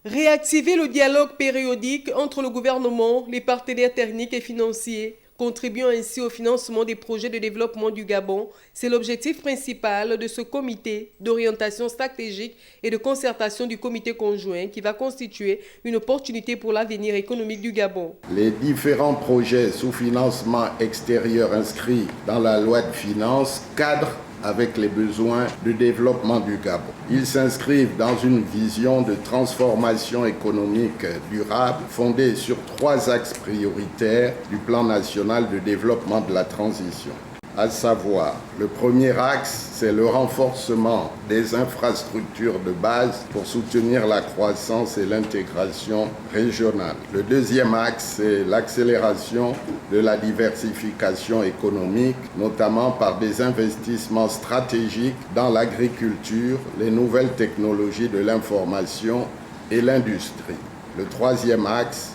Réactiver le dialogue périodique entre le gouvernement, les partenaires techniques et financiers, contribuant ainsi au financement des projets de développement du Gabon, c'est l'objectif principal de ce comité d'orientation stratégique et de concertation du comité conjoint qui va constituer une opportunité pour l'avenir économique du Gabon. Les différents projets sous financement extérieur inscrits dans la loi de finances cadrent avec les besoins de développement du Gabon. Ils s'inscrivent dans une vision de transformation économique durable fondée sur 3 axes prioritaires du plan national de développement de la transition. À savoir, le premier axe, c'est le renforcement des infrastructures de base pour soutenir la croissance et l'intégration régionale. Le deuxième axe, c'est l'accélération de la diversification économique, notamment par des investissements stratégiques dans l'agriculture, les nouvelles technologies de l'information et l'industrie. Le troisième axe,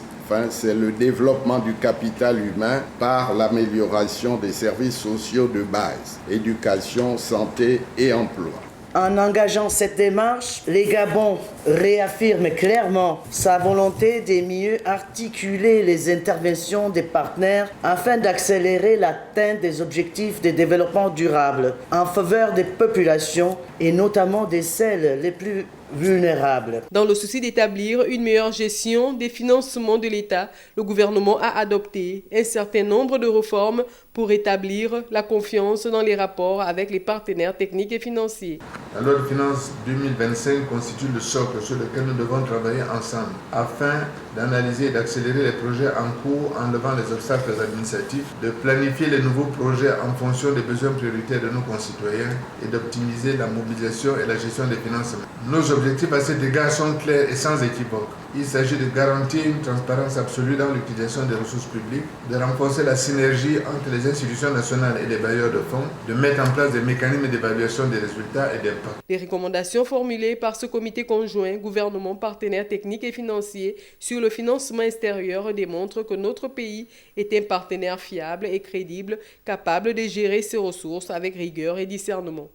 c'est le développement du capital humain par l'amélioration des services sociaux de base, éducation, santé et emploi. En engageant cette démarche, le Gabon réaffirme clairement sa volonté de mieux articuler les interventions des partenaires afin d'accélérer l'atteinte des objectifs de développement durable en faveur des populations et notamment de celles les plus vulnérables. Dans le souci d'établir une meilleure gestion des financements de l'État, le gouvernement a adopté un certain nombre de réformes pour rétablir la confiance dans les rapports avec les partenaires techniques et financiers. La loi de finances 2025 constitue le socle sur lequel nous devons travailler ensemble afin d'analyser et d'accélérer les projets en cours en levant les obstacles administratifs, de planifier les nouveaux projets en fonction des besoins prioritaires de nos concitoyens et d'optimiser la mobilisation et la gestion des finances. Nos objectifs à cet égard sont clairs et sans équivoque. Il s'agit de garantir une transparence absolue dans l'utilisation des ressources publiques, de renforcer la synergie entre les institutions nationales et les bailleurs de fonds, de mettre en place des mécanismes d'évaluation des résultats et d'impact. Les recommandations formulées par ce comité conjoint, gouvernement, partenaires techniques et financiers sur le financement extérieur démontrent que notre pays est un partenaire fiable et crédible, capable de gérer ses ressources avec rigueur et discernement.